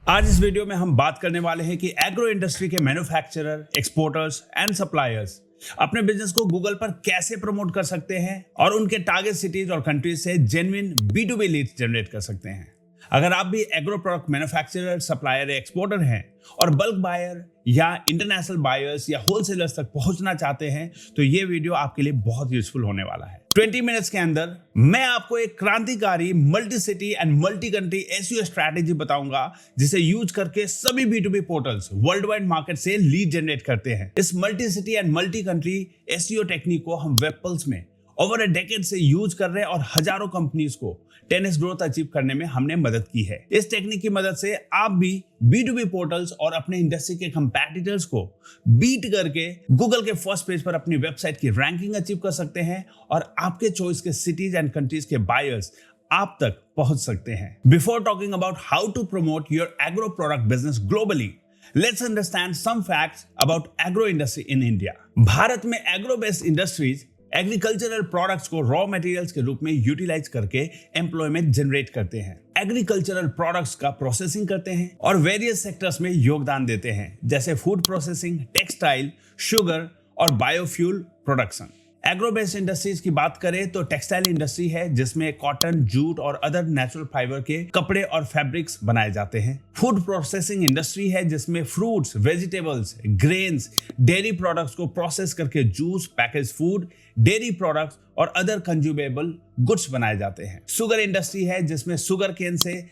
आज इस वीडियो में हम बात करने वाले हैं कि एग्रो इंडस्ट्री के मैन्युफैक्चरर, एक्सपोर्टर्स एंड सप्लायर्स अपने बिजनेस को गूगल पर कैसे प्रमोट कर सकते हैं और उनके टारगेट सिटीज और कंट्रीज से जेन्युइन B2B लीड्स जनरेट कर सकते हैं। अगर आप भी एग्रो प्रोडक्ट मैन्युफैक्चरर, सप्लायर या एक्सपोर्टर हैं और बल्क बायर या इंटरनेशनल बायर्स या होलसेलर्स तक पहुंचना चाहते हैं तो ये वीडियो आपके लिए बहुत यूजफुल होने वाला है। 20 मिनट्स के अंदर मैं आपको एक क्रांतिकारी multi city and multi country SEO strategy बताऊंगा जिसे यूज करके सभी B2B portals world wide market से लीड जनरेट करते हैं। इस multi city and multi country SEO technique को हम वेब पल्स में ओवर अ डेकेड से यूज कर रहे हैं और हजारों कंपनीज को 10x ग्रोथ अचीव करने में हमने मदद की है। इस टेक्निक की मदद से आप भी B2B पोर्टल्स और अपने इंडस्ट्री के कंपैटिटर्स को बीट करके गूगल के फर्स्ट पेज पर अपनी वेबसाइट की रैंकिंग अचीव कर सकते हैं और आपके चॉइस के सिटीज एंड कंट्रीज के बायर्स आप तक पहुंच सकते हैं। Before talking about how to promote your agro product business globally, let's understand some facts about agro industry in India. Bharat में agro based industries agricultural products को रॉ मटेरियल्स के रूप में यूटिलाइज करके एम्प्लॉयमेंट जनरेट करते हैं, एग्रीकल्चरल प्रोडक्ट्स का processing करते हैं और वेरियस सेक्टर्स में योगदान देते हैं जैसे फूड प्रोसेसिंग, टेक्सटाइल, शुगर और biofuel production. Agro based industries की बात करें तो टेक्सटाइल इंडस्ट्री है जिसमें कॉटन, जूट और अदर नेचुरल फाइबर के कपड़े और फैब्रिक्स बनाए जाते हैं। फूड प्रोसेसिंग इंडस्ट्री है जिसमें fruits, vegetables, grains, dairy products को प्रोसेस करके juice, package food, dairy products और अदर कंज्यूमेबल गुड्स बनाए जाते हैं। शुगर इंडस्ट्री है जिसमें शुगर केन से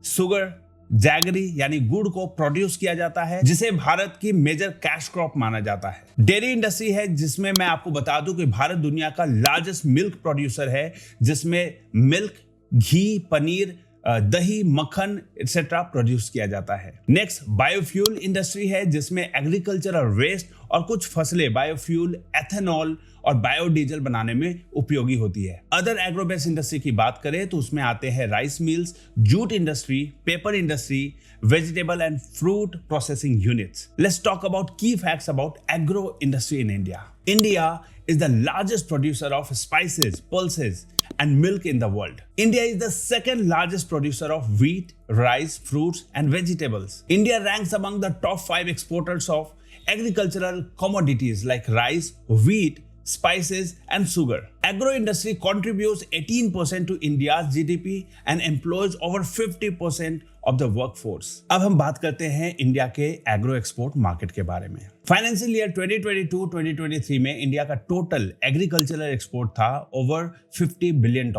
शुगर, जैगरी यानी गुड़ को प्रोड्यूस किया जाता है जिसे भारत की मेजर कैश क्रॉप माना जाता है। डेयरी इंडस्ट्री है जिसमें मैं आपको बता दूं कि भारत दुनिया का लार्जेस्ट मिल्क प्रोड्यूसर है जिसमें मिल्क, घी, पनीर, दही, मक्खन एक्सेट्रा प्रोड्यूस किया जाता है। नेक्स्ट बायोफ्यूल इंडस्ट्री है जिसमें एग्रीकल्चरल वेस्ट और कुछ फसलें बायोफ्यूल, एथेनॉल और बायोडीजल बनाने में उपयोगी होती है। अदर एग्रो बेस्ड इंडस्ट्री की बात करें तो उसमें आते हैं rice mills, jute industry, paper industry, vegetable and fruit processing units. Let's talk about key facts about agro industry in India. India is the largest producer of spices, pulses and milk in the world. India is the second largest producer of wheat, rice, fruits and vegetables. India ranks among the top 5 exporters of agricultural commodities like rice, wheat, spices and sugar. Agro industry contributes 18% to India's GDP and employs over 50% of the workforce. अब हम बात करते हैं India के agro export market के बारे में। Financial year 2022-2023 में इंडिया का टोटल एग्रीकल्चरल एक्सपोर्ट था ओवर $50 बिलियन,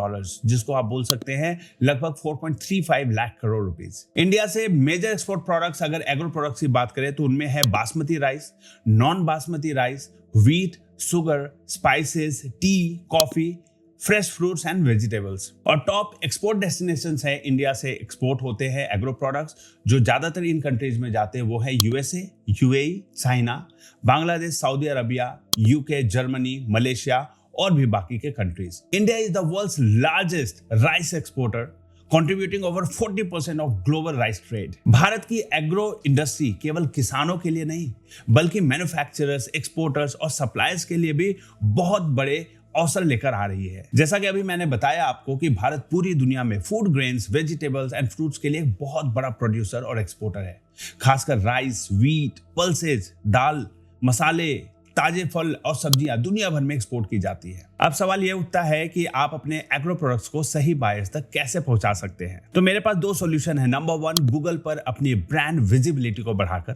जिसको आप बोल सकते हैं लगभग 4.35 लाख करोड़ रुपीस। इंडिया से मेजर एक्सपोर्ट प्रोडक्ट्स अगर एग्रो प्रोडक्ट्स की बात करें तो उनमें है basmati rice, non basmati rice, wheat, sugar, spices, T, coffee, fresh fruits and vegetables. और टॉप एक्सपोर्ट डेस्टिनेशंस है इंडिया से एक्सपोर्ट होते हैं एग्रो प्रोडक्ट्स जो ज्यादातर इन कंट्रीज में जाते हैं वो है USA, UAE, China, Bangladesh, Saudi Arabia, UK, Germany, Malaysia और भी बाकी के countries. India is the world's largest rice exporter, contributing over 40% of global rice trade. Bharat की एग्रो इंडस्ट्री केवल किसानों के लिए नहीं बल्कि मैन्युफैक्चरर्स, एक्सपोर्टर्स और सप्लायर्स के लिए भी बहुत बड़े अवसर लेकर आ रही है। जैसा कि अभी मैंने बताया आपको कि भारत पूरी दुनिया में food grains, vegetables and fruits के लिए बहुत बड़ा प्रोड्यूसर और एक्सपोर्टर है। खासकर राइस, व्हीट, पल्सेज, दाल, मसाले, ताजे फल और सब्जियां दुनिया भर में एक्सपोर्ट की जाती है। अब सवाल यह उठता है कि आप अपने एग्रो प्रोडक्ट्स को सही बायर्स तक कैसे पहुंचा सकते हैं। तो मेरे पास 2 सॉल्यूशन है। नंबर 1, गूगल पर अपनी ब्रांड विजिबिलिटी को बढ़ाकर,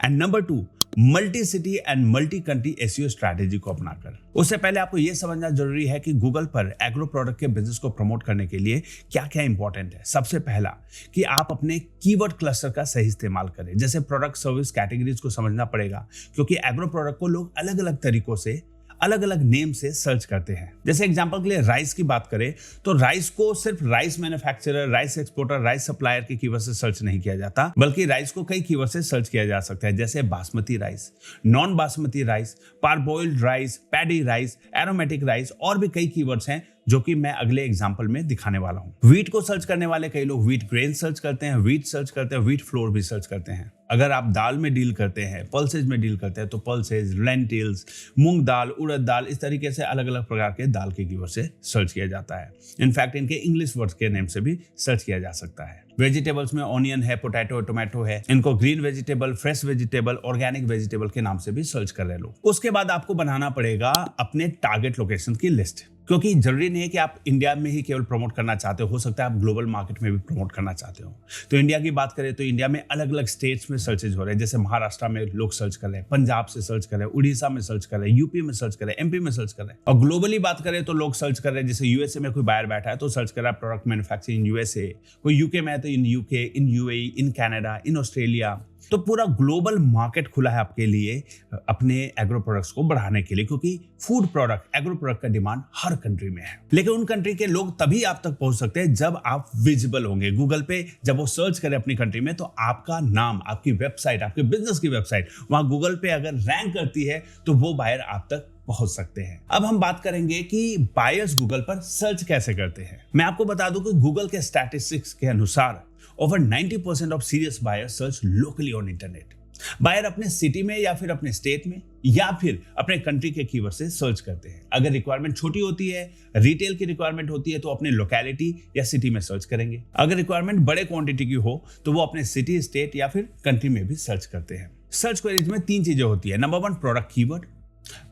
and number 2, multi city and multi country SEO strategy को अपनाकर। उससे पहले आपको यह समझना जरूरी है कि गूगल पर एग्रो प्रोडक्ट के बिजनेस को प्रमोट करने के लिए क्या क्या इंपॉर्टेंट है। सबसे पहला कि आप अपने कीवर्ड क्लस्टर का सही इस्तेमाल करें। जैसे प्रोडक्ट, सर्विस कैटेगरीज को समझना पड़ेगा क्योंकि एग्रो प्रोडक्ट को लोग अलग अलग तरीकों से, अलग अलग नेम से सर्च करते हैं। जैसे एग्जांपल के लिए राइस की बात करें तो राइस को सिर्फ rice manufacturer, rice exporter, rice supplier के कीवर्ड से सर्च नहीं किया जाता बल्कि राइस को कई कीवर्ड से सर्च किया जा सकता है जैसे basmati rice, non basmati rice, parboiled rice, paddy rice, aromatic rice और भी कई कीवर्ड्स हैं जो कि मैं अगले एग्जांपल में दिखाने वाला हूं। व्हीट को सर्च करने वाले कई लोग व्हीट ग्रेन सर्च करते हैं, व्हीट सर्च करते हैं, व्हीट फ्लोर भी सर्च करते हैं। अगर आप दाल में डील करते हैं, पल्सेज में डील करते हैं, तो पल्सेज, लेंटिल्स, मूंग दाल, उड़द दाल, इस तरीके से अलग अलग प्रकार के दाल के कीवर्ड से सर्च किया जाता है। इनफैक्ट इनके इंग्लिश वर्ड्स के नेम से भी सर्च किया जा सकता है। वेजिटेबल्स में ऑनियन है, पोटैटो, टोमेटो है, इनको green vegetable, fresh vegetable, organic vegetable के नाम से भी सर्च कर रहे हैं लोग। उसके बाद आपको बनाना पड़ेगा अपने टारगेट लोकेशन की लिस्ट, क्योंकि जरूरी नहीं है कि आप इंडिया में ही केवल प्रमोट करना चाहते हो सकता है आप ग्लोबल मार्केट में भी प्रमोट करना चाहते हो। तो इंडिया की बात करें तो इंडिया में अलग अलग स्टेट्स में सर्चेज हो रहे हैं, जैसे महाराष्ट्र में लोग सर्च कर रहे हैं, पंजाब से सर्च कर रहे हैं, उड़ीसा में सर्च कर रहे हैं, यूपी में सर्च कर रहे हैं, एमपी में सर्च कर रहे हैं। और ग्लोबली बात करें तो लोग सर्च कर रहे हैं, जैसे यूएसए में कोई बायर बैठा है तो सर्च कर रहा है प्रोडक्ट मैन्युफैक्चरिंग इन यूएसए, कोई यूके में है तो in UK, in UAE, in Canada, in Australia. तो पूरा ग्लोबल मार्केट खुला है आपके लिए अपने एग्रो प्रोडक्ट्स को बढ़ाने के लिए, क्योंकि फूड प्रोडक्ट, एग्रो प्रोडक्ट का डिमांड हर कंट्री में है। लेकिन उन कंट्री के लोग तभी आप तक पहुंच सकते हैं जब आप विजिबल होंगे गूगल पे। जब वो सर्च करें अपनी कंट्री में तो आपका नाम, आपकी वेबसाइट, आपके बिजनेस की वेबसाइट वहां गूगल पे अगर रैंक करती है तो वो बायर आप तक पहुंच सकते हैं। अब हम बात करेंगे कि बायर्स गूगल पर सर्च कैसे करते हैं। मैं आपको बता दूं कि गूगल के स्टैटिस्टिक्स के अनुसार over 90% of serious buyers search locally on internet. Buyer अपने सिटी में या फिर अपने स्टेट में या फिर अपने कंट्री के कीवर्ड से सर्च करते हैं। अगर रिक्वायरमेंट छोटी होती है, रिटेल की रिक्वायरमेंट होती है तो अपने लोकेलिटी या सिटी में सर्च करेंगे। अगर रिक्वायरमेंट बड़े क्वांटिटी की हो तो वो अपने सिटी, स्टेट या फिर कंट्री में भी सर्च करते हैं। सर्च क्वेरीज में 3 चीजें होती है। Number 1 product keyword,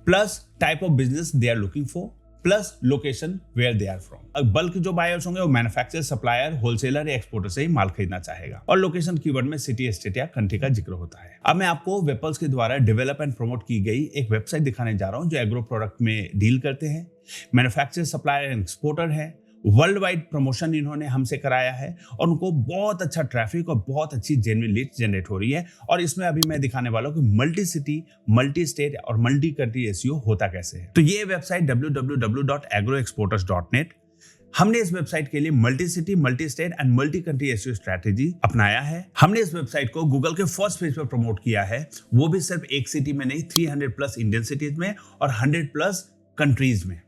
plus type of business they are looking for, plus location where they are from. Bulk जो बायर्स होंगे वो मैन्युफैक्चरर, सप्लायर, होलसेलर या एक्सपोर्टर से ही माल खरीदना चाहेगा। और लोकेशन कीवर्ड में सिटी, स्टेट या कंट्री का जिक्र होता है। अब मैं आपको वेपल्स के द्वारा डेवलप एंड प्रमोट की गई एक वेबसाइट दिखाने जा रहा हूं जो एग्रो प्रोडक्ट में डील करते हैं, मैन्युफैक्चरर, सप्लायर एंड एक्सपोर्टर है। वर्ल्ड वाइड प्रमोशन इन्होंने हमसे कराया है और उनको बहुत अच्छा ट्रैफिक और बहुत अच्छी जेन्युइन लीड्स जनरेट हो रही है। और इसमें अभी मैं दिखाने वाला हूं कि मल्टी सिटी, मल्टी स्टेट और मल्टी कंट्री एसईओ होता कैसे है। तो ये वेबसाइट www.agroexporters.net, हमने इस वेबसाइट के लिए multi city, multi state and multi country SEO strategy अपनाया है। हमने इस वेबसाइट को गूगल के फर्स्ट पेज पर प्रमोट किया है, वो भी सिर्फ एक सिटी में नहीं, 300+ इंडियन सिटीज में और 100+ कंट्रीज में।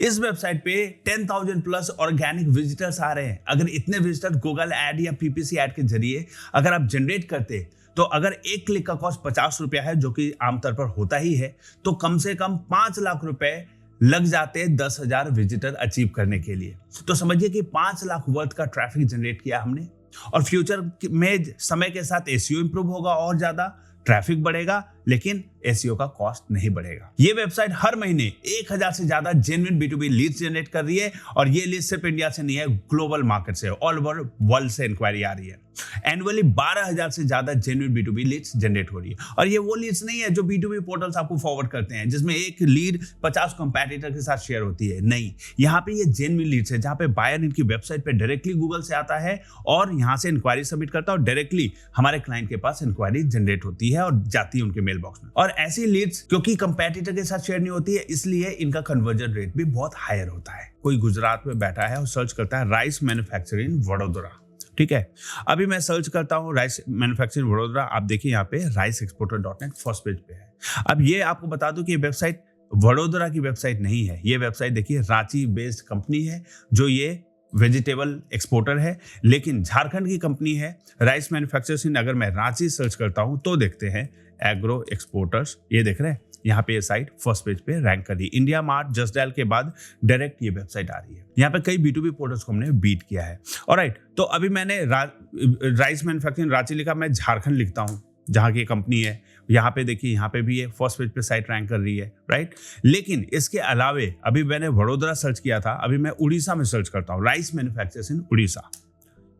इस वेबसाइट पे 10,000+ ऑर्गेनिक विजिटर्स आ रहे हैं। अगर इतने विजिटर गूगल ऐड या पीपीसी ऐड के जरिए अगर आप जनरेट करते तो अगर एक क्लिक का कॉस्ट 50 रुपया है, जो कि आमतौर पर होता ही है, तो कम से कम 5 लाख रुपए लग जाते 10,000 विजिटर अचीव करने के लिए। तो समझिए कि 5 लाख वर्थ का ट्रैफिक जनरेट किया हमने। और फ्यूचर में समय के साथ एसईओ इंप्रूव होगा और ज्यादा ट्रैफिक बढ़ेगा, लेकिन एसईओ का कॉस्ट नहीं बढ़ेगा। ये वेबसाइट हर महीने 1000 से ज्यादा जेन्युइन B2B लीड्स जनरेट कर रही है और ये लीड सिर्फ इंडिया से नहीं है, ग्लोबल मार्केट से, ऑल ओवर वर्ल्ड से इंक्वायरी आ रही है। एनुअली 12,000 से ज्यादा जेन्युइन B2B लीड्स जनरेट हो रही है। और ये वो लीड्स नहीं है जो B2B पोर्टल्स आपको फॉरवर्ड करते हैं जिसमें एक लीड 50 कंपैटिटर के साथ शेयर होती है। नहीं, यहाँ पे ये जेन्युइन लीड्स है जहाँ पे बायर इनकी वेबसाइट पे डायरेक्टली गूगल से आता है और यहाँ से इंक्वायरी सबमिट करता है और डायरेक्टली हमारे क्लाइंट के पास इंक्वायरी जनरेट होती है और जाती है उनके मेल बॉक्स में। और ऐसी लीड्स क्योंकि कंपैटिटर के साथ शेयर नहीं होती है, इसलिए इनका कन्वर्जन रेट भी बहुत हायर होता है। कोई गुजरात में बैठा है और सर्च करता है राइस मैन्युफैक्चरिंग इन वडोदरा, ठीक है। अभी मैं सर्च करता हूँ राइस मैन्युफैक्चरिंग वडोदरा, आप देखिए यहाँ पे riceexporter.net फर्स्ट पेज पे है। अब ये आपको बता दूं कि ये वेबसाइट वडोदरा की वेबसाइट नहीं है। ये वेबसाइट देखिए रांची बेस्ड कंपनी है जो ये वेजिटेबल एक्सपोर्टर है, लेकिन झारखंड की कंपनी है राइस मैन्युफैक्चरर्स इन। अगर मैं रांची सर्च करता हूं तो देखते हैं एग्रो एक्सपोर्टर्स, ये देख रहे हैं यहाँ पे ये साइट फर्स्ट पेज पे रैंक कर दी। इंडिया मार्ट, जस्ट डायल के बाद डायरेक्ट ये वेबसाइट आ रही है। यहाँ पे कई B2B पोर्टल्स को हमने बीट किया है। ऑलराइट, तो अभी मैंने राइस मैन्युफैक्चरिंग रांची लिखा, मैं झारखंड लिखता हूँ जहाँ की कंपनी है। यहाँ पे देखिए, यहाँ पे भी ये फर्स्ट पेज पे साइट रैंक कर रही है, राइट। लेकिन इसके अलावे अभी मैंने वडोदरा सर्च किया था, अभी मैं उड़ीसा में सर्च करता हूँ राइस मैन्युफैक्चरर्स इन उड़ीसा।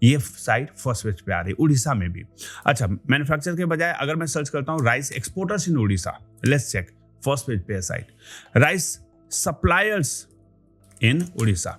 ये साइट फर्स्ट पेज पे आ रही है उड़ीसा में भी। अच्छा, मैन्युफैक्चर के बजाय अगर मैं सर्च करता हूँ rice exporters in Orissa, let's check, first page पे है site rice suppliers in Orissa.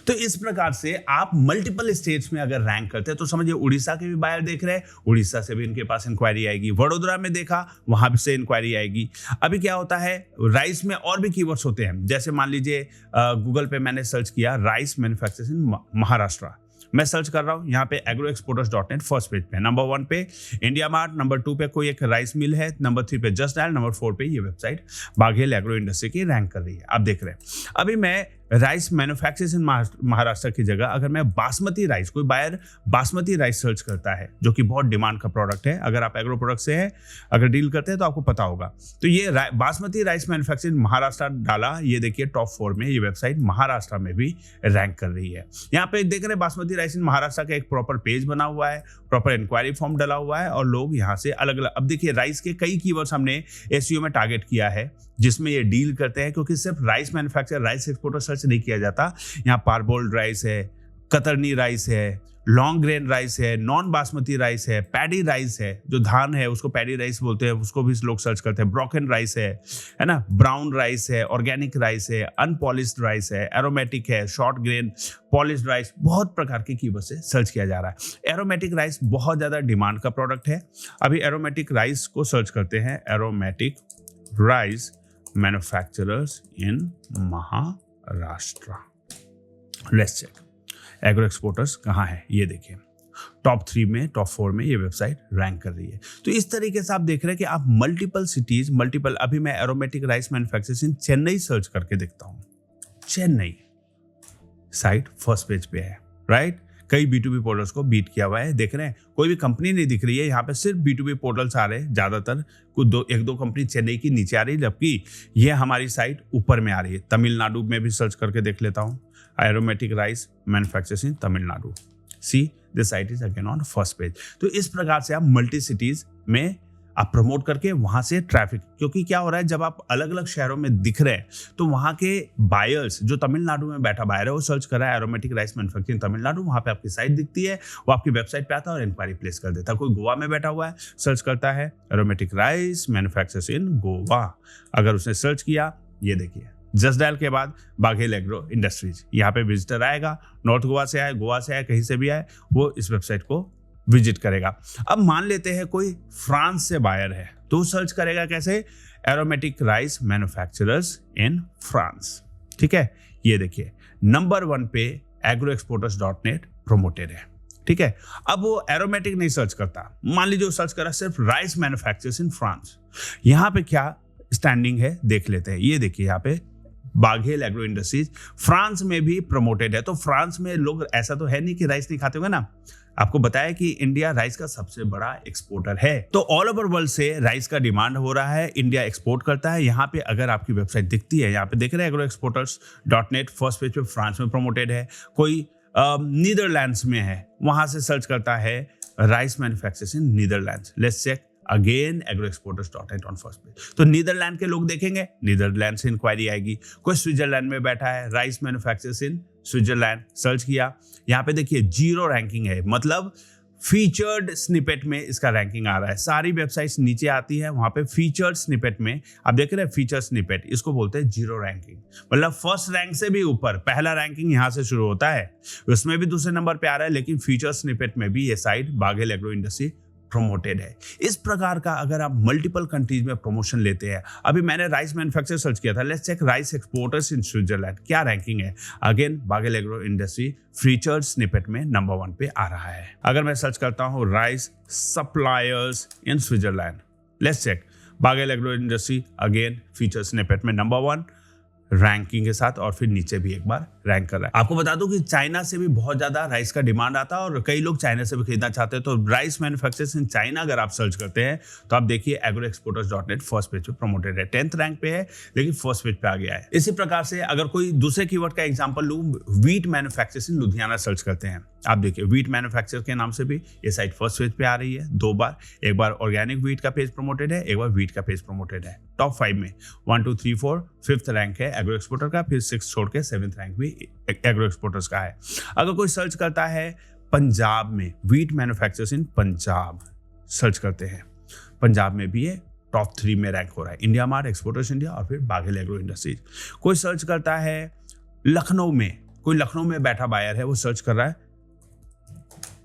तो इस प्रकार से आप मल्टीपल स्टेट्स में अगर रैंक करते हैं तो समझिए उड़ीसा के भी बायर देख रहे हैं, उड़ीसा से भी इनके पास इंक्वायरी आएगी। वडोदरा में देखा, वहां से इंक्वायरी आएगी। अभी क्या होता है, राइस में और भी कीवर्ड्स होते हैं, जैसे मान लीजिए गूगल पे मैंने सर्च किया राइस मैन्युफैक्चरर्स इन महाराष्ट्र, मैं सर्च कर रहा हूं यहाँ पे agroexporters.net फर्स्ट पेज पे। नंबर 1 पे इंडिया मार्ट, नंबर 2 पे कोई एक राइस मिल है, नंबर 3 पे जस्ट डायल, नंबर 4 पे ये वेबसाइट बाघेल एग्रो इंडस्ट्री की रैंक कर रही है। आप देख रहे हैं। अभी मैं राइस मैन्युफैक्चरर्स इन महाराष्ट्र की जगह अगर मैं बासमती राइस, कोई बायर बासमती राइस सर्च करता है जो कि बहुत डिमांड का प्रोडक्ट है, अगर आप एग्रो प्रोडक्ट से है अगर डील करते हैं तो आपको पता होगा। तो ये बासमती राइस मैन्युफैक्चरिंग महाराष्ट्र डाला, ये देखिए टॉप 4 में ये वेबसाइट महाराष्ट्र में भी रैंक कर रही है। यहाँ पे देख रहे हैं बासमती राइस इन महाराष्ट्र का एक प्रॉपर पेज बना हुआ है, प्रॉपर इंक्वायरी फॉर्म डला हुआ है और लोग यहाँ से अलग अलग, अब देखिए राइस के कई कीवर्ड्स हमने एसईओ में टारगेट किया है जिसमें ये डील करते हैं, क्योंकि सिर्फ rice manufacturer, rice exporter search नहीं किया जाता। यहाँ पारबोल्ड राइस है, कतरनी राइस है, लॉन्ग ग्रेन राइस है, नॉन बासमती राइस है, पैडी राइस है, जो धान है उसको पैडी राइस बोलते हैं, उसको भी लोग सर्च करते हैं, ब्रोकन राइस है ना, ब्राउन राइस है, ऑर्गेनिक राइस है, अनपॉलिश्ड राइस है, एरोमेटिक है, शॉर्ट ग्रेन, पॉलिश्ड राइस, बहुत प्रकार के कीवर्ड से सर्च किया जा रहा है। एरोमेटिक राइस बहुत ज़्यादा डिमांड का प्रोडक्ट है। अभी एरोमेटिक राइस को सर्च करते हैं, aromatic rice manufacturers in Maharashtra. Let's check agro exporters कहाँ है, ये देखिए टॉप 3 में, टॉप 4 में ये वेबसाइट रैंक कर रही है। तो इस तरीके से आप देख रहे हैं कि आप मल्टीपल सिटीज, मल्टीपल, अभी मैं एरोमेटिक राइस मैन्युफैक्चरर्स इन चेन्नई सर्च करके देखता हूँ, चेन्नई साइट फर्स्ट पेज पे है, राइट। कई B2B पोर्टल्स को बीट किया हुआ है, देख रहे हैं कोई भी कंपनी नहीं दिख रही है यहाँ पे, सिर्फ B2B पोर्टल्स आ रहे हैं, ज्यादातर कुछ एक दो कंपनी चेन्नई की नीचे आ रही है, जबकि ये हमारी साइट ऊपर में आ रही है। तमिलनाडु में भी सर्च करके देख लेता हूँ, aromatic rice manufacturers in Tamil Nadu, see this site is again on first page. तो इस प्रकार से आप मल्टी सिटीज में आप प्रमोट करके वहां से ट्रैफिक, क्योंकि क्या हो रहा है जब आप अलग अलग शहरों में दिख रहे हैं तो वहां के बायर्स, जो तमिलनाडु में बैठा बायर है वो सर्च कर रहा है एरोमेटिक राइस मैन्युफैक्चरिंग तमिलनाडु, वहां पे आपकी साइट दिखती है, वो आपकी वेबसाइट पे आता है और इंक्वायरी प्लेस कर देता है। कोई गोवा में बैठा हुआ है, सर्च करता है एरोमेटिक राइस मैन्युफैक्चरर्स इन गोवा, अगर उसने सर्च किया, ये देखिए जस्ट डायल के बाद बाघेल एग्रो इंडस्ट्रीज, यहाँ पे विजिटर आएगा, नॉर्थ गोवा से आए, गोवा से आए, कहीं से भी आए, वो इस वेबसाइट को विजिट करेगा। अब मान लेते हैं कोई फ्रांस से बायर है तो सर्च करेगा कैसे, aromatic rice manufacturers in France, ठीक है। ये देखिए नंबर 1 पे agroexporters.net प्रोमोटेड है, ठीक है। अब वो एरोमेटिक नहीं सर्च करता, मान लीजिए वो सर्च करा सिर्फ राइस मैन्युफैक्चरर्स इन फ्रांस, यहाँ पे क्या स्टैंडिंग है देख लेते हैं। ये देखिए यहाँ पे बाघेल एग्रो इंडस्ट्रीज फ्रांस में भी प्रमोटेड है। तो फ्रांस में लोग, ऐसा तो है नहीं कि राइस नहीं खाते होंगे ना, आपको बताया कि इंडिया राइस का सबसे बड़ा एक्सपोर्टर है, तो ऑल ओवर वर्ल्ड से राइस का डिमांड हो रहा है, इंडिया एक्सपोर्ट करता है। यहाँ पे अगर आपकी वेबसाइट दिखती है, यहाँ पे देख रहे हैं agroexporters.net फर्स्ट पेज पे फ्रांस में प्रमोटेड है, कोई नीदरलैंड्स में है, वहां से सर्च करता है rice manufacturers in Netherlands, let's check again agroexporters.net on first page. तो नीदरलैंड के लोग देखेंगे, नीदरलैंड से इंक्वायरी आएगी। कोई स्विट्जरलैंड में बैठा है, rice manufacturers in Switzerland, search किया, यहाँ पे देखिए 0 रैंकिंग है, मतलब फीचर्ड स्निपेट में इसका रैंकिंग आ रहा है। सारी वेबसाइट्स नीचे आती है, वहां पे फीचर्ड स्निपेट में आप देख रहे हैं, फीचर स्निपेट, इसको बोलते हैं 0 रैंकिंग, मतलब फर्स्ट रैंक से भी ऊपर, पहला रैंकिंग यहाँ से शुरू होता है, उसमें भी दूसरे नंबर पे आ रहा है, लेकिन फीचर स्निपेट में भी ये site Baghel agro industry promoted है। इस प्रकार का अगर आप मल्टीपल कंट्रीज में प्रमोशन लेते हैं, अभी मैंने राइस मैन्युफैक्चरर सर्च किया था, let's check rice exporters in Switzerland, क्या रैंकिंग है। Again Baghel agro industry featured snippet में नंबर 1 पे आ रहा है। अगर मैं सर्च करता हूँ rice suppliers in Switzerland, let's check Baghel agro industry, again feature snippet में नंबर 1 रैंकिंग के साथ, और फिर नीचे भी एक बार रैंक कर रहा है। आपको बता दूं कि चाइना से भी बहुत ज्यादा राइस का डिमांड आता है और कई लोग चाइना से भी खरीदना चाहते हैं। तो राइस मैन्युफैक्चरर्स इन चाइना अगर आप सर्च करते हैं तो आप देखिए agroexporters.net फर्स्ट पेज पे प्रमोटेड है, 10th रैंक पे है, लेकिन फर्स्ट पेज पे आ गया है। इसी प्रकार से अगर कोई दूसरे कीवर्ड का एग्जांपल लूं, व्हीट मैन्युफैक्चरर्स इन लुधियाना सर्च करते हैं, आप देखिए व्हीट मैन्युफैक्चरर के नाम से भी ये साइट फर्स्ट पेज पे आ रही है 2 बार, एक बार ऑर्गेनिक व्हीट का पेज प्रमोटेड है, एक बार व्हीट का पेज प्रमोटेड है। टॉप 5 में 1 2 3 4 5th रैंक है एग्रो एक्सपोर्टर का, फिर 6 छोड़ के 7th रैंक भी एग्रो एक्सपोर्टर्स का है। अगर कोई सर्च करता है पंजाब में, व्हीट मैन्युफैक्चरर्स इन पंजाब सर्च करते हैं, पंजाब में भी ये टॉप 3 में रैंक हो रहा है, इंडिया मार्ट, एक्सपोर्टर्स इंडिया और फिर बाघेल एग्रो इंडस्ट्रीज। कोई सर्च करता है लखनऊ में, कोई लखनऊ में बैठा बायर है, वो सर्च कर रहा है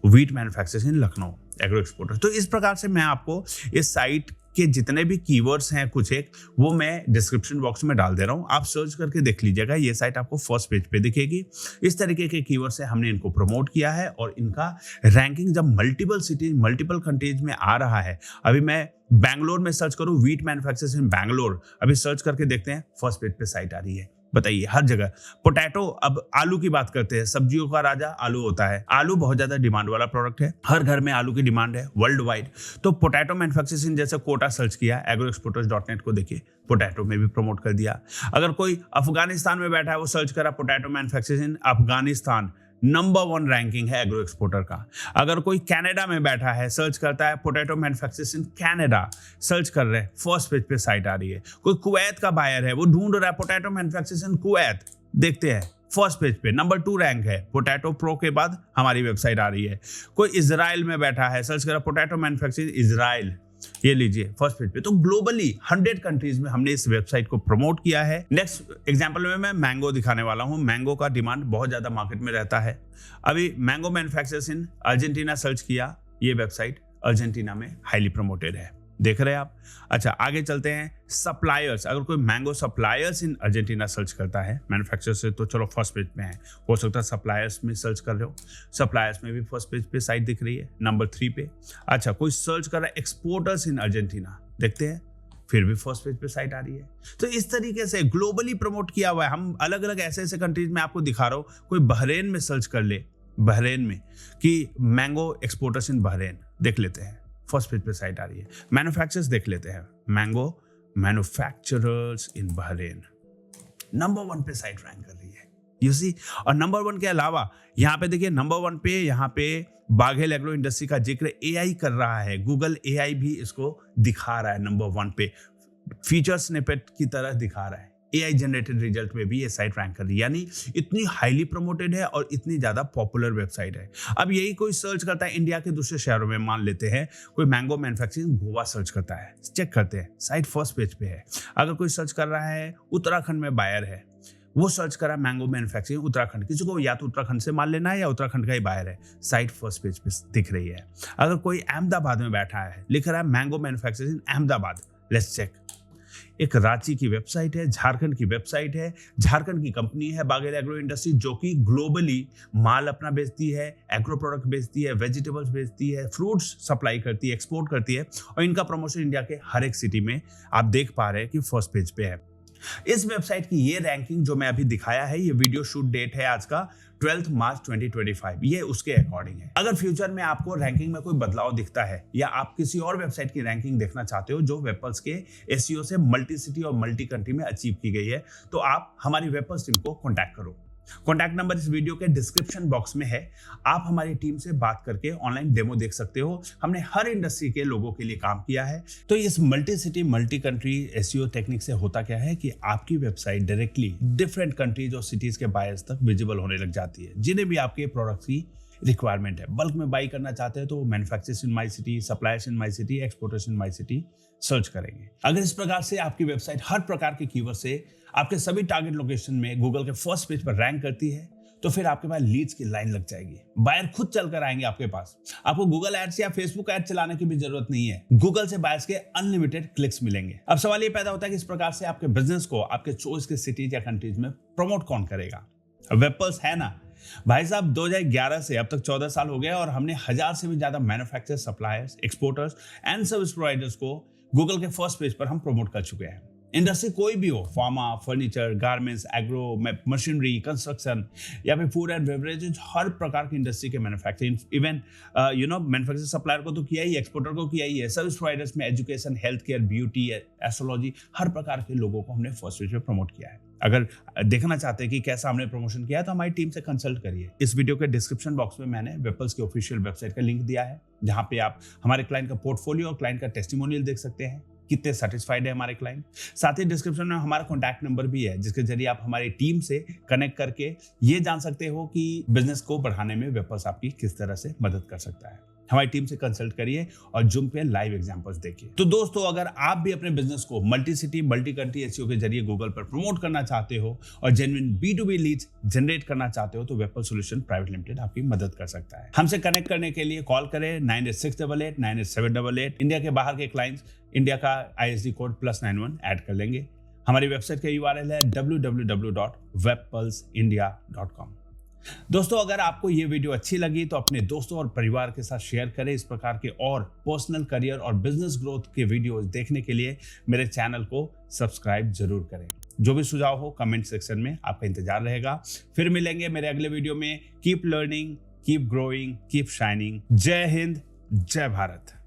व्हीट मैन्युफैक्चरर्स इन लखनऊ एग्रो एक्सपोर्टर्स। तो इस प्रकार से मैं आपको इस साइट के जितने भी कीवर्ड्स हैं कुछ एक, वो मैं डिस्क्रिप्शन बॉक्स में डाल दे रहा हूं, आप सर्च करके देख लीजिएगा, ये साइट आपको फर्स्ट पेज पे दिखेगी। इस तरीके के कीवर्ड से हमने इनको प्रमोट किया है और इनका रैंकिंग जब मल्टीपल सिटीज, मल्टीपल कंट्रीज में आ रहा है, अभी मैं बैंगलोर में सर्च करूं व्हीट मैन्युफैक्चरर्स इन बैंगलोर, अभी सर्च करके देखते हैं फर्स्ट पेज पे साइट आ रही है। बताइए, हर जगह पोटैटो। अब आलू की बात करते हैं, सब्जियों का राजा आलू होता है। आलू बहुत ज्यादा डिमांड वाला प्रोडक्ट है, हर घर में आलू की डिमांड है वर्ल्ड वाइड। तो पोटैटो मैन्युफैक्चरिंग जैसे कोटा सर्च किया, agroexporters.net को देखिए, पोटैटो में भी प्रमोट कर दिया। अगर कोई अफगानिस्तान में बैठा है, वो सर्च करा potato manufacturing Afghanistan, number 1 ranking है एग्रो एक्सपोर्टर का। अगर कोई कनाडा में बैठा है, सर्च करता है पोटैटो मैन्युफैक्चरिंग कनाडा, सर्च कर रहे हैं, फर्स्ट पेज पे साइट आ रही है। कोई कुवैत का बायर है, वो ढूंढ रहा है पोटैटो मैन्युफैक्चरिंग कुवैत, देखते हैं फर्स्ट पेज पे नंबर 2 रैंक है। पोटैटो प्रो के बाद हमारी वेबसाइट आ रही है। कोई इजराइल में बैठा है, सर्च करा पोटैटो मैन्युफैक्चरिंग इजराइल, ये लीजिए फर्स्ट पेज पे। तो ग्लोबली 100 कंट्रीज में हमने इस वेबसाइट को प्रमोट किया है। नेक्स्ट एग्जांपल में मैं मैंगो दिखाने वाला हूं। मैंगो का डिमांड बहुत ज्यादा मार्केट में रहता है। अभी mango manufacturers in Argentina search किया, ये वेबसाइट अर्जेंटीना में हाईली प्रमोटेड है, देख रहे हैं आप। अच्छा, आगे चलते हैं। सप्लायर्स, अगर कोई mango suppliers in Argentina search करता है, मैन्युफैक्चरर से तो चलो फर्स्ट पेज पे है, हो सकता है सप्लायर्स में सर्च कर रहे हो, सप्लायर्स में भी फर्स्ट पेज पे साइट दिख रही है, नंबर 3 पे। अच्छा, कोई सर्च कर रहा है एक्सपोर्टर्स इन अर्जेंटीना, देखते हैं, फिर भी फर्स्ट पेज पे साइट आ रही है। तो इस तरीके से ग्लोबली प्रमोट किया हुआ है। हम अलग अलग ऐसे ऐसे कंट्रीज में आपको दिखा रहा हूँ। कोई बहरेन में सर्च कर ले, बहरेन में कि मैंगो एक्सपोर्टर्स इन बहरेन, देख लेते हैं, फर्स्ट पेज पे साइट आ रही है। मैन्युफैक्चरर्स देख लेते हैं, मैंगो मैन्युफैक्चरर्स इन बहरेन, नंबर 1 पे साइट रैंक कर रही है, यू सी। और नंबर 1 के अलावा यहाँ पे देखिए, नंबर 1 पे यहाँ पे बाघेल एग्रो इंडस्ट्री का जिक्र एआई कर रहा है। गूगल एआई भी इसको दिखा रहा है नंबर 1 पे, फीचर स्निपेट की तरह दिखा रहा है। एआई जनरेटेड रिजल्ट में भी ये साइट रैंक कर रही है, यानी इतनी हाईली प्रमोटेड है और इतनी ज्यादा पॉपुलर वेबसाइट है। अब यही कोई सर्च करता है इंडिया के दूसरे शहरों में, मान लेते हैं कोई मैंगो मैन्युफैक्चरिंग गोवा सर्च करता है, चेक करते हैं, साइट फर्स्ट पेज पे है। अगर कोई सर्च कर रहा है उत्तराखंड में बायर है, वो सर्च करा मैंगो मैन्युफैक्चरिंग उत्तराखंड, किसी को या तो उत्तराखंड से माल लेना है या उत्तराखंड का ही बायर है, साइट फर्स्ट पेज पे दिख रही है। अगर कोई अहमदाबाद में बैठा है, लिख रहा है mango manufacturing Ahmedabad, let's check. एक रांची की वेबसाइट है, झारखंड की वेबसाइट है, झारखंड की कंपनी है बाघेल एग्रो इंडस्ट्री, जो कि ग्लोबली माल अपना बेचती है, एग्रो प्रोडक्ट बेचती है, वेजिटेबल्स बेचती है, फ्रूट्स सप्लाई करती है, एक्सपोर्ट करती है, और इनका प्रमोशन इंडिया के हर एक सिटी में आप देख पा रहे हैं कि फर्स्ट पेज पे है। इस वेबसाइट की ये रैंकिंग जो मैं अभी दिखाया है, ये वीडियो शूट डेट है आज का 12 मार्च 2025, ये उसके अकॉर्डिंग है। अगर फ्यूचर में आपको रैंकिंग में कोई बदलाव दिखता है या आप किसी और वेबसाइट की रैंकिंग देखना चाहते हो जो वेबपल्स के एसईओ से मल्टी सिटी और मल्टी कंट्री में अचीव की गई है, तो आप हमारी वेबपल्स टीम को कॉन्टैक्ट करो। कॉन्टैक्ट नंबर इस वीडियो के डिस्क्रिप्शन बॉक्स में है। आप हमारी टीम से बात करके ऑनलाइन डेमो देख सकते हो। हमने हर इंडस्ट्री के लोगों के लिए काम किया है। तो इस multi city multi country SEO technique से होता क्या है कि आपकी वेबसाइट डायरेक्टली डिफरेंट कंट्रीज और सिटीज के बायर्स तक विजिबल होने लग जाती है, जिन्हें भी आपके प्रोडक्ट की रिक्वायरमेंट है। बल्क में बाई करना चाहते हैं तो manufacturers in my city, suppliers in my city, exporters in my city search करेंगे। अगर इस प्रकार से आपकी वेबसाइट हर प्रकार के कीवर्ड से आपके सभी टारगेट लोकेशन में गूगल के फर्स्ट पेज पर रैंक करती है, तो फिर आपके पास लीड्स की लाइन लग जाएगी। बायर खुद चलकर आएंगे आपके पास। आपको गूगल एड्स या फेसबुक एड चलाने की भी जरूरत नहीं है। गूगल से बायर्स के अनलिमिटेड क्लिक्स मिलेंगे। अब सवाल ये पैदा होता है कि इस प्रकार से आपके बिजनेस को आपके चॉइस के सिटीज या कंट्रीज में प्रमोट कौन करेगा? वेबपल्स है ना भाई साहब। 2011 से अब तक 14 साल हो गए और हमने 1000 से भी ज्यादा manufacturer, suppliers, exporters and service providers को गूगल के फर्स्ट पेज पर हम प्रमोट कर चुके हैं। इंडस्ट्री कोई भी हो, pharma, furniture, garments, agro, machinery, construction या फिर फूड एंड बेवरेजेज, हर प्रकार की इंडस्ट्री के मैन्युफैक्चरिंग, इवन मैन्युफैक्चर सप्लायर को तो किया ही, एक्सपोर्टर को किया ही है, सर्विस प्रोवाइडर्स में education, health care, beauty, astrology, हर प्रकार के लोगों को हमने फर्स्ट पेज पे प्रमोट किया है। अगर देखना चाहते हैं कि कैसा हमने प्रमोशन किया है तो हमारी टीम से कंसल्ट करिए। इस वीडियो के डिस्क्रिप्शन बॉक्स में मैंने वेबपल्स की ऑफिशियल वेबसाइट का लिंक दिया है, जहां पे आप हमारे क्लाइंट का पोर्टफोलियो और क्लाइंट का टेस्टिमोनियल देख सकते हैं, कितने सेटिस्फाइड है हमारे क्लाइंट। साथ ही डिस्क्रिप्शन में हमारा कॉन्टैक्ट नंबर भी है, जिसके जरिए आप हमारी टीम से कनेक्ट करके ये जान सकते हो कि बिजनेस को बढ़ाने में वेबपल्स आपकी किस तरह से मदद कर सकता है। हमारी टीम से कंसल्ट करिए और जूम पे लाइव एग्जांपल्स देखिए। तो दोस्तों, अगर आप भी अपने बिजनेस को multi city multi country SEO के जरिए गूगल पर प्रमोट करना चाहते हो और जेन्युइन B2B लीड्स जनरेट करना चाहते हो, तो वेबपल्स सॉल्यूशन प्राइवेट लिमिटेड आपकी मदद कर सकता है। हमसे कनेक्ट करने के लिए कॉल करें 9868 98788। इंडिया के बाहर के क्लाइंट्स इंडिया का ISD कोड +91 ऐड कर लेंगे। हमारी वेबसाइट का URL है www.webpulseindia.com। दोस्तों, अगर आपको ये वीडियो अच्छी लगी तो अपने दोस्तों और परिवार के साथ शेयर करें। इस प्रकार के और पर्सनल करियर और बिजनेस ग्रोथ के वीडियोस देखने के लिए मेरे चैनल को सब्सक्राइब जरूर करें। जो भी सुझाव हो कमेंट सेक्शन में आपका इंतजार रहेगा। फिर मिलेंगे मेरे अगले वीडियो में। Keep learning, keep growing, keep shining. जय हिंद, जय भारत।